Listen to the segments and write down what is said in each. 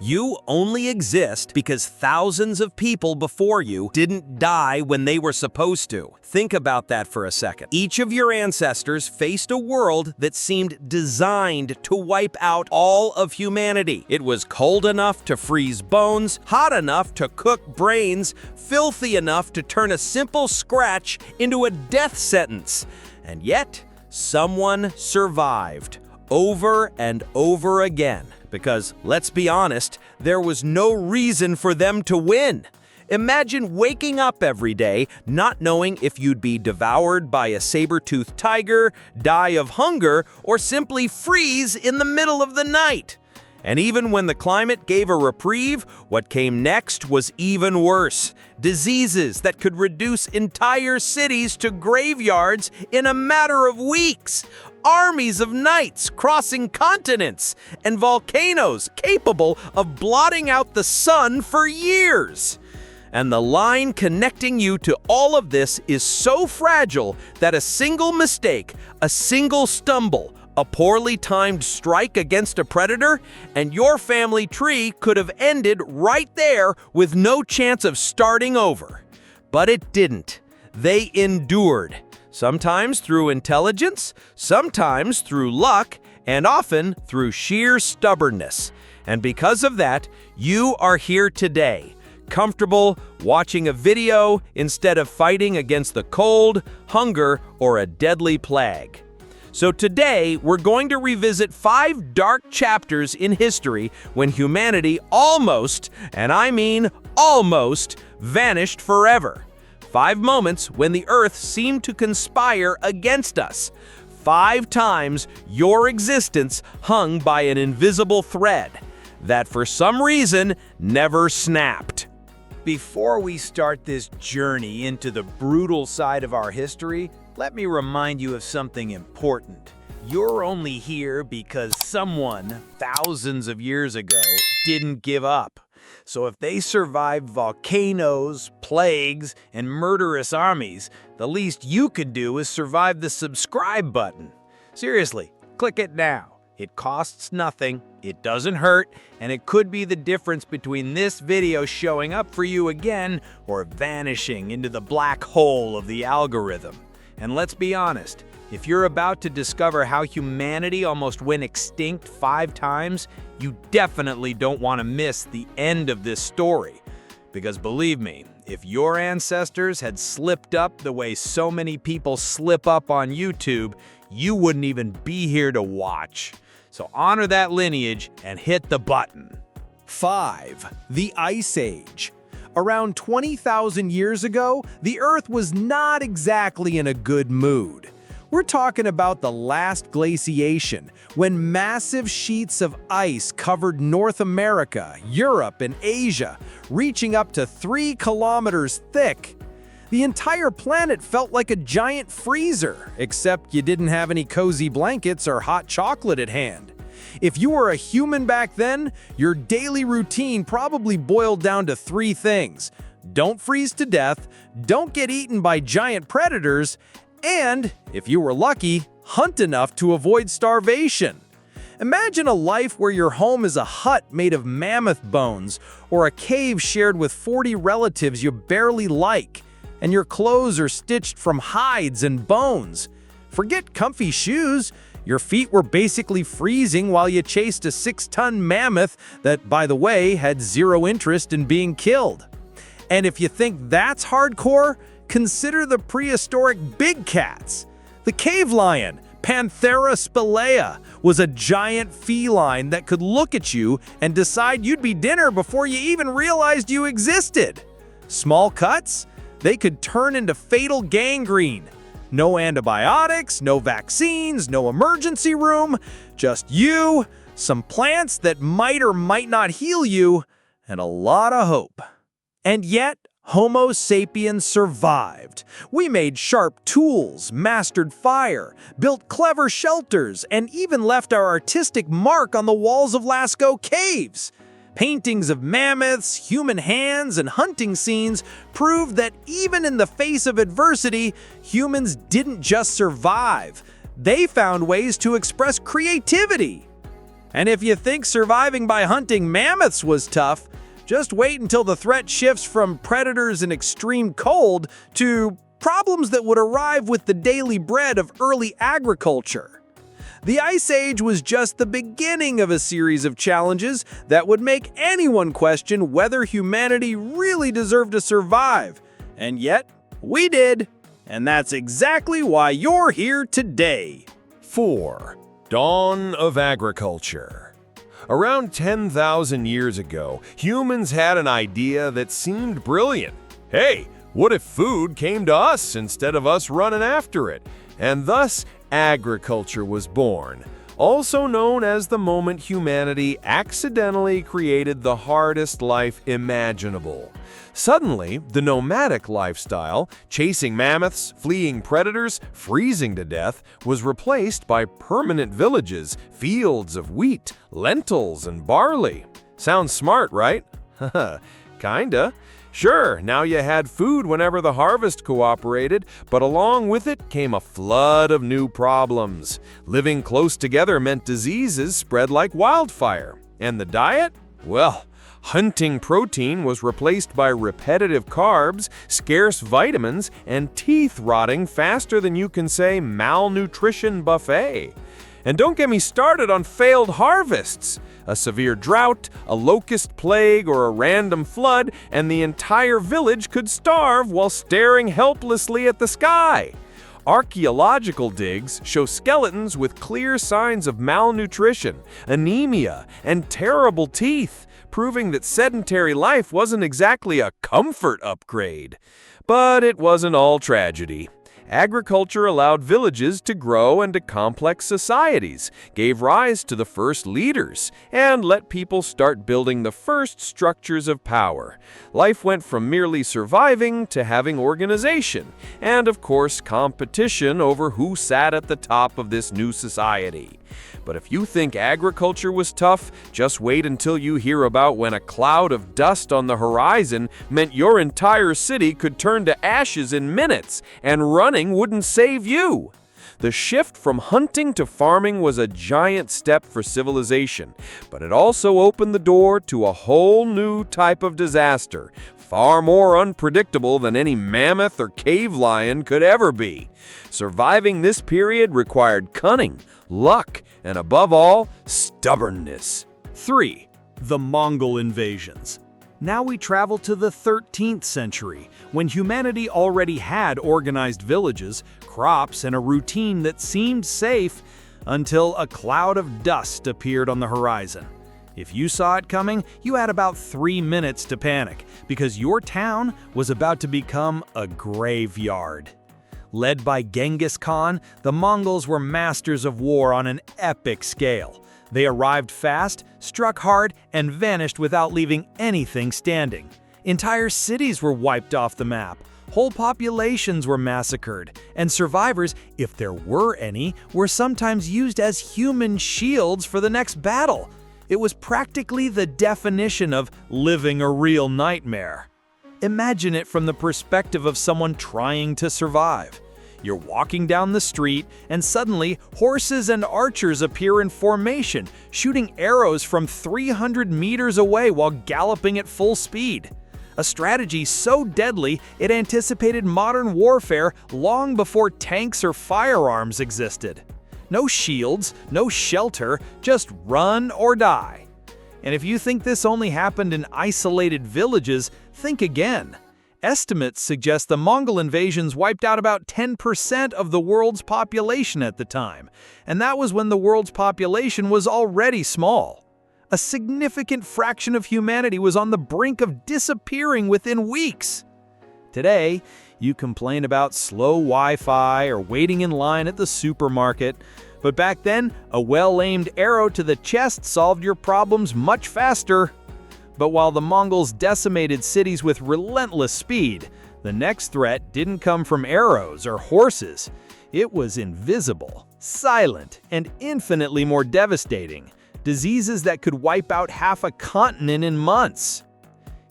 You only exist because thousands of people before you didn't die when they were supposed to. Think about that for a second. Each of your ancestors faced a world that seemed designed to wipe out all of humanity. It was cold enough to freeze bones, hot enough to cook brains, filthy enough to turn a simple scratch into a death sentence. And yet, someone survived over and over again. Because, let's be honest, there was no reason for them to win. Imagine waking up every day not knowing if you'd be devoured by a saber-toothed tiger, die of hunger, or simply freeze in the middle of the night. And even when the climate gave a reprieve, what came next was even worse. Diseases that could reduce entire cities to graveyards in a matter of weeks. Armies of knights crossing continents, and volcanoes capable of blotting out the sun for years. And the line connecting you to all of this is so fragile that a single mistake, a single stumble, a poorly timed strike against a predator, and your family tree could have ended right there with no chance of starting over. But it didn't. They endured. Sometimes through intelligence, sometimes through luck, and often through sheer stubbornness. And because of that, you are here today, comfortable watching a video instead of fighting against the cold, hunger, or a deadly plague. So today, we're going to revisit 5 dark chapters in history when humanity almost, and I mean almost, vanished forever. 5 moments when the Earth seemed to conspire against us. 5 times your existence hung by an invisible thread that for some reason never snapped. Before we start this journey into the brutal side of our history, let me remind you of something important. You're only here because someone, thousands of years ago, didn't give up. So if they survived volcanoes, plagues, and murderous armies, the least you could do is survive the subscribe button. Seriously, click it now. It costs nothing, it doesn't hurt, and it could be the difference between this video showing up for you again or vanishing into the black hole of the algorithm. And let's be honest, if you're about to discover how humanity almost went extinct 5 times, you definitely don't want to miss the end of this story. Because believe me, if your ancestors had slipped up the way so many people slip up on YouTube, you wouldn't even be here to watch. So honor that lineage and hit the button. 5. The Ice Age. Around 20,000 years ago, the Earth was not exactly in a good mood. We're talking about the last glaciation, when massive sheets of ice covered North America, Europe, and Asia, reaching up to 3 kilometers thick. The entire planet felt like a giant freezer, except you didn't have any cozy blankets or hot chocolate at hand. If you were a human back then, your daily routine probably boiled down to 3 things. Don't freeze to death, don't get eaten by giant predators, and, if you were lucky, hunt enough to avoid starvation. Imagine a life where your home is a hut made of mammoth bones, or a cave shared with 40 relatives you barely like, and your clothes are stitched from hides and bones. Forget comfy shoes. Your feet were basically freezing while you chased a 6-ton mammoth that, by the way, had 0 interest in being killed. And if you think that's hardcore, consider the prehistoric big cats. The cave lion, Panthera spelaea, was a giant feline that could look at you and decide you'd be dinner before you even realized you existed. Small cuts? They could turn into fatal gangrene. No antibiotics, no vaccines, no emergency room, just you, some plants that might or might not heal you, and a lot of hope. And yet, Homo sapiens survived. We made sharp tools, mastered fire, built clever shelters, and even left our artistic mark on the walls of Lascaux caves. Paintings of mammoths, human hands, and hunting scenes prove that even in the face of adversity, humans didn't just survive. They found ways to express creativity. And if you think surviving by hunting mammoths was tough, just wait until the threat shifts from predators and extreme cold to problems that would arrive with the daily bread of early agriculture. The Ice Age was just the beginning of a series of challenges that would make anyone question whether humanity really deserved to survive. And yet, we did. And that's exactly why you're here today. 4. Dawn of agriculture. Around 10,000 years ago, humans had an idea that seemed brilliant. Hey, what if food came to us instead of us running after it? And thus, agriculture was born, also known as the moment humanity accidentally created the hardest life imaginable. Suddenly, the nomadic lifestyle, chasing mammoths, fleeing predators, freezing to death, was replaced by permanent villages, fields of wheat, lentils, and barley. Sounds smart, right? Kinda. Sure, now you had food whenever the harvest cooperated, but along with it came a flood of new problems. Living close together meant diseases spread like wildfire. And the diet? Well, hunting protein was replaced by repetitive carbs, scarce vitamins, and teeth rotting faster than you can say malnutrition buffet. And don't get me started on failed harvests. A severe drought, a locust plague, or a random flood, and the entire village could starve while staring helplessly at the sky. Archaeological digs show skeletons with clear signs of malnutrition, anemia, and terrible teeth, proving that sedentary life wasn't exactly a comfort upgrade. But it wasn't all tragedy. Agriculture allowed villages to grow into complex societies, gave rise to the first leaders, and let people start building the first structures of power. Life went from merely surviving to having organization, and of course competition over who sat at the top of this new society. But if you think agriculture was tough, just wait until you hear about when a cloud of dust on the horizon meant your entire city could turn to ashes in minutes, and running wouldn't save you. The shift from hunting to farming was a giant step for civilization, but it also opened the door to a whole new type of disaster, far more unpredictable than any mammoth or cave lion could ever be. Surviving this period required cunning, luck, and above all, stubbornness. 3. The Mongol invasions. Now we travel to the 13th century, when humanity already had organized villages, crops, and a routine that seemed safe until a cloud of dust appeared on the horizon. If you saw it coming, you had about 3 minutes to panic, because your town was about to become a graveyard. Led by Genghis Khan, the Mongols were masters of war on an epic scale. They arrived fast, struck hard, and vanished without leaving anything standing. Entire cities were wiped off the map. Whole populations were massacred, and survivors, if there were any, were sometimes used as human shields for the next battle. It was practically the definition of living a real nightmare. Imagine it from the perspective of someone trying to survive. You're walking down the street, and suddenly horses and archers appear in formation, shooting arrows from 300 meters away while galloping at full speed. A strategy so deadly it anticipated modern warfare long before tanks or firearms existed. No shields, no shelter, just run or die. And if you think this only happened in isolated villages, think again. Estimates suggest the Mongol invasions wiped out about 10% of the world's population at the time, and that was when the world's population was already small. A significant fraction of humanity was on the brink of disappearing within weeks. Today, you complain about slow Wi-Fi or waiting in line at the supermarket, but back then, a well-aimed arrow to the chest solved your problems much faster. But while the Mongols decimated cities with relentless speed, the next threat didn't come from arrows or horses. It was invisible, silent, and infinitely more devastating. Diseases that could wipe out half a continent in months.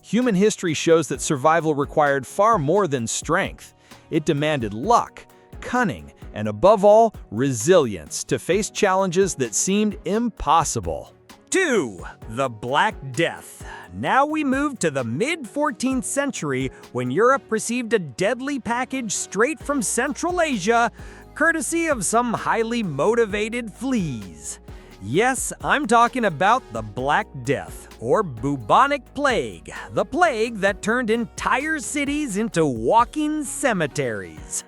Human history shows that survival required far more than strength. It demanded luck, cunning, and above all, resilience to face challenges that seemed impossible. 2. The Black Death. Now we move to the mid-14th century when Europe received a deadly package straight from Central Asia, courtesy of some highly motivated fleas. Yes, I'm talking about the Black Death, or bubonic plague, the plague that turned entire cities into walking cemeteries.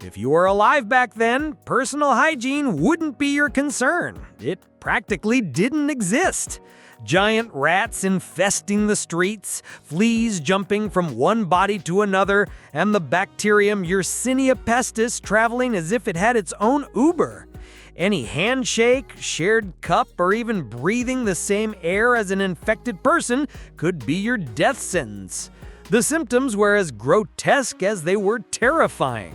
If you were alive back then, personal hygiene wouldn't be your concern. It practically didn't exist. Giant rats infesting the streets, fleas jumping from one body to another, and the bacterium Yersinia pestis traveling as if it had its own Uber. Any handshake, shared cup, or even breathing the same air as an infected person could be your death sentence. The symptoms were as grotesque as they were terrifying.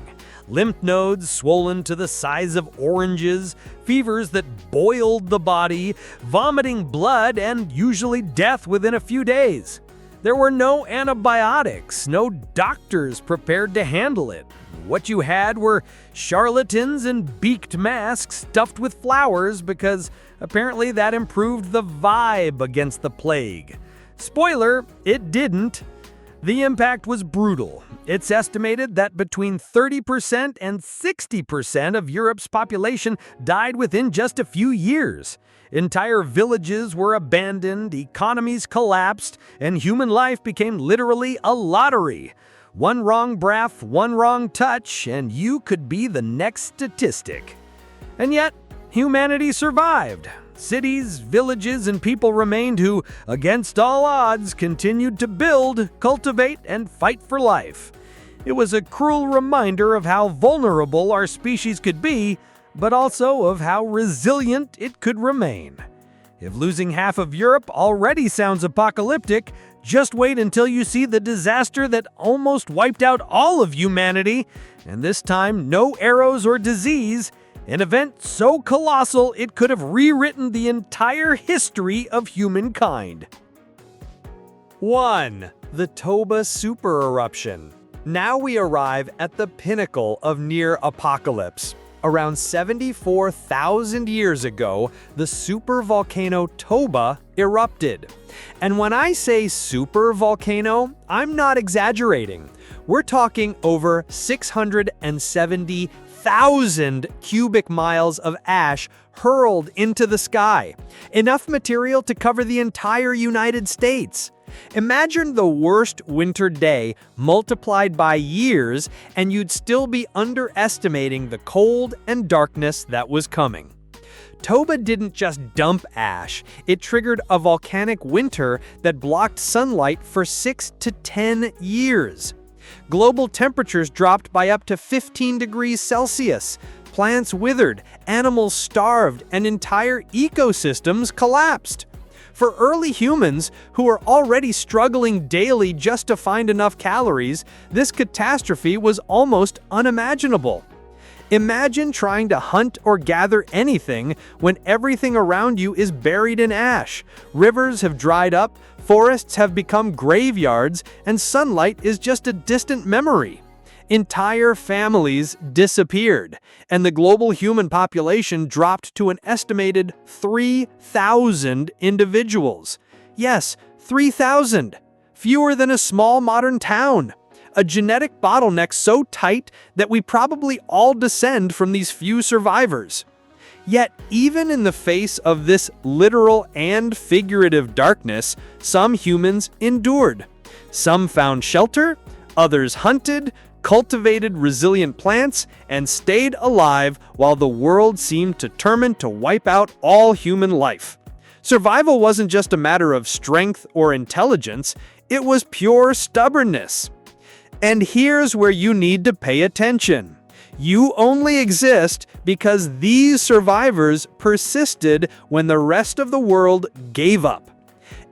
Lymph nodes swollen to the size of oranges, fevers that boiled the body, vomiting blood, and usually death within a few days. There were no antibiotics, no doctors prepared to handle it. What you had were charlatans and beaked masks stuffed with flowers because apparently that improved the vibe against the plague. Spoiler, it didn't. The impact was brutal. It's estimated that between 30% and 60% of Europe's population died within just a few years. Entire villages were abandoned, economies collapsed, and human life became literally a lottery. One wrong breath, one wrong touch, and you could be the next statistic. And yet, humanity survived. Cities, villages, and people remained who, against all odds, continued to build, cultivate, and fight for life. It was a cruel reminder of how vulnerable our species could be, but also of how resilient it could remain. If losing half of Europe already sounds apocalyptic, just wait until you see the disaster that almost wiped out all of humanity, and this time no arrows or disease, an event so colossal it could have rewritten the entire history of humankind. 1. The Toba supereruption. Now we arrive at the pinnacle of near apocalypse. Around 74,000 years ago, the supervolcano Toba erupted. And when I say supervolcano, I'm not exaggerating. We're talking over 670,000 cubic miles of ash hurled into the sky, enough material to cover the entire United States. Imagine the worst winter day multiplied by years, and you'd still be underestimating the cold and darkness that was coming. Toba didn't just dump ash, it triggered a volcanic winter that blocked sunlight for 6 to 10 years. Global temperatures dropped by up to 15 degrees Celsius. Plants withered, animals starved, and entire ecosystems collapsed. For early humans, who were already struggling daily just to find enough calories, this catastrophe was almost unimaginable. Imagine trying to hunt or gather anything when everything around you is buried in ash. Rivers have dried up, forests have become graveyards, and sunlight is just a distant memory. Entire families disappeared, and the global human population dropped to an estimated 3,000 individuals. Yes, 3,000. Fewer than a small modern town. A genetic bottleneck so tight that we probably all descend from these few survivors. Yet, even in the face of this literal and figurative darkness, some humans endured. Some found shelter, others hunted, cultivated resilient plants, and stayed alive while the world seemed determined to wipe out all human life. Survival wasn't just a matter of strength or intelligence, it was pure stubbornness. And here's where you need to pay attention. You only exist because these survivors persisted when the rest of the world gave up.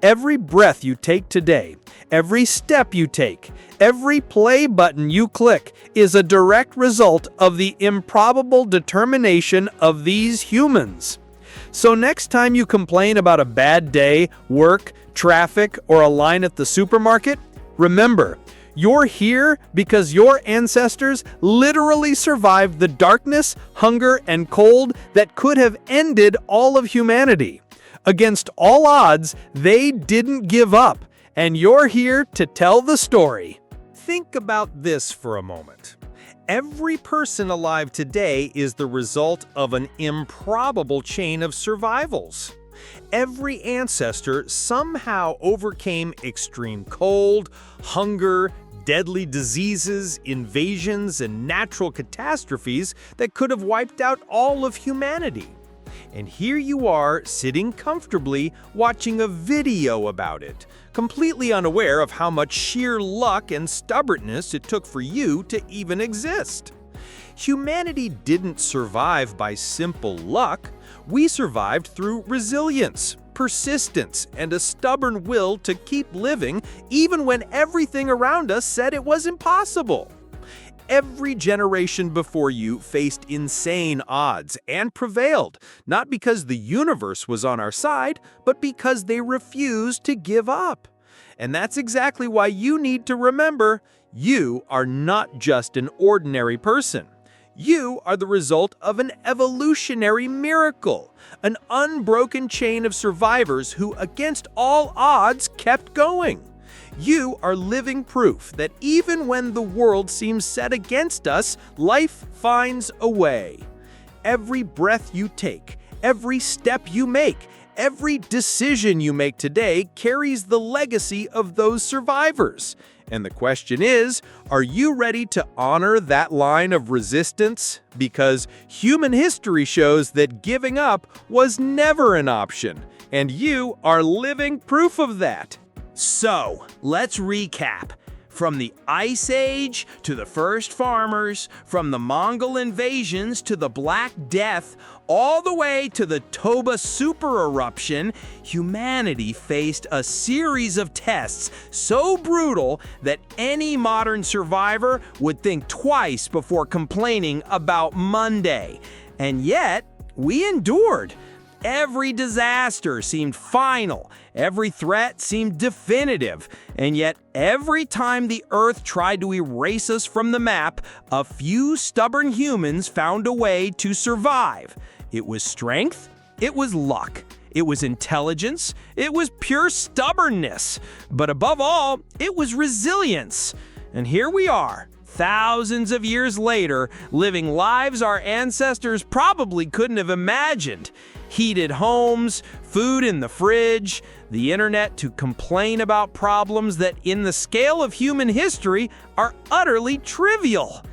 Every breath you take today, every step you take, every play button you click is a direct result of the improbable determination of these humans. So next time you complain about a bad day, work, traffic, or a line at the supermarket, remember, you're here because your ancestors literally survived the darkness, hunger, and cold that could have ended all of humanity. Against all odds, they didn't give up, and you're here to tell the story. Think about this for a moment. Every person alive today is the result of an improbable chain of survivals. Every ancestor somehow overcame extreme cold, hunger, deadly diseases, invasions, and natural catastrophes that could have wiped out all of humanity. And here you are, sitting comfortably, watching a video about it, completely unaware of how much sheer luck and stubbornness it took for you to even exist. Humanity didn't survive by simple luck. We survived through resilience, persistence, and a stubborn will to keep living even when everything around us said it was impossible. Every generation before you faced insane odds and prevailed, not because the universe was on our side, but because they refused to give up. And that's exactly why you need to remember, you are not just an ordinary person. You are the result of an evolutionary miracle, an unbroken chain of survivors who, against all odds, kept going. You are living proof that even when the world seems set against us, life finds a way. Every breath you take, every step you make, every decision you make today carries the legacy of those survivors. And the question is, are you ready to honor that line of resistance? Because human history shows that giving up was never an option, and you are living proof of that. So, let's recap. From the Ice Age to the first farmers, from the Mongol invasions to the Black Death, all the way to the Toba super eruption, humanity faced a series of tests so brutal that any modern survivor would think twice before complaining about Monday. And yet, we endured. Every disaster seemed final, every threat seemed definitive, and yet every time the Earth tried to erase us from the map, a few stubborn humans found a way to survive. It was strength, it was luck, it was intelligence, it was pure stubbornness, but above all, it was resilience. And here we are, thousands of years later, living lives our ancestors probably couldn't have imagined. Heated homes, food in the fridge, the internet to complain about problems that in the scale of human history are utterly trivial.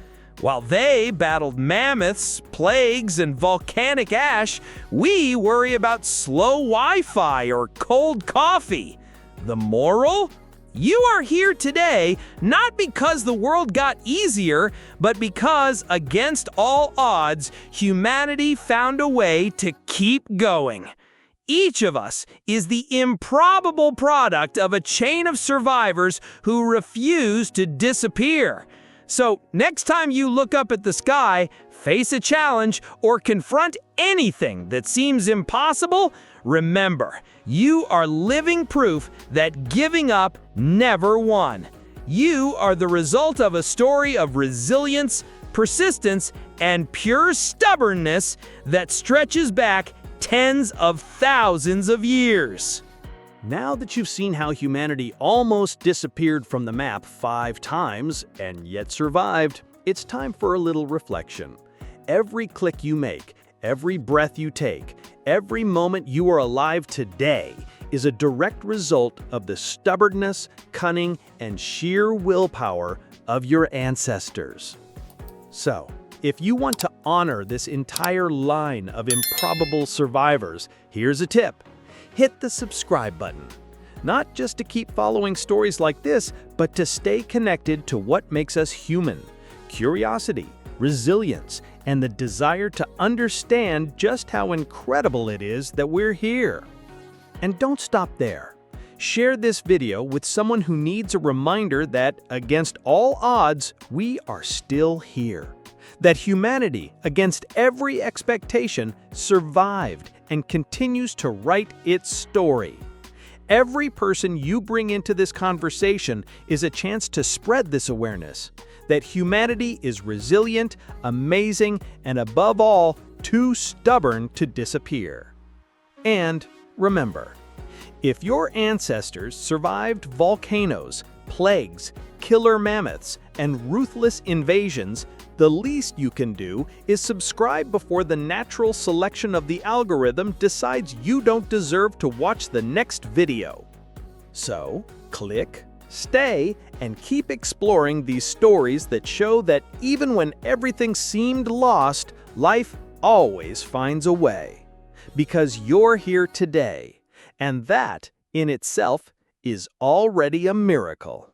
While they battled mammoths, plagues, and volcanic ash, we worry about slow Wi-Fi or cold coffee. The moral? You are here today not because the world got easier, but because, against all odds, humanity found a way to keep going. Each of us is the improbable product of a chain of survivors who refuse to disappear. So, next time you look up at the sky, face a challenge, or confront anything that seems impossible, remember, you are living proof that giving up never won. You are the result of a story of resilience, persistence, and pure stubbornness that stretches back tens of thousands of years. Now that you've seen how humanity almost disappeared from the map 5 times and yet survived, it's time for a little reflection. Every click you make, every breath you take, every moment you are alive today is a direct result of the stubbornness, cunning, and sheer willpower of your ancestors. So, if you want to honor this entire line of improbable survivors, here's a tip. Hit the subscribe button. Not just to keep following stories like this, but to stay connected to what makes us human. Curiosity, resilience, and the desire to understand just how incredible it is that we're here. And don't stop there. Share this video with someone who needs a reminder that, against all odds, we are still here. That humanity, against every expectation, survived and continues to write its story. Every person you bring into this conversation is a chance to spread this awareness that humanity is resilient, amazing, and above all, too stubborn to disappear. And remember, if your ancestors survived volcanoes, plagues, killer mammoths, and ruthless invasions, the least you can do is subscribe before the natural selection of the algorithm decides you don't deserve to watch the next video. So, click, stay, and keep exploring these stories that show that even when everything seemed lost, life always finds a way. Because you're here today, and that, in itself, is already a miracle.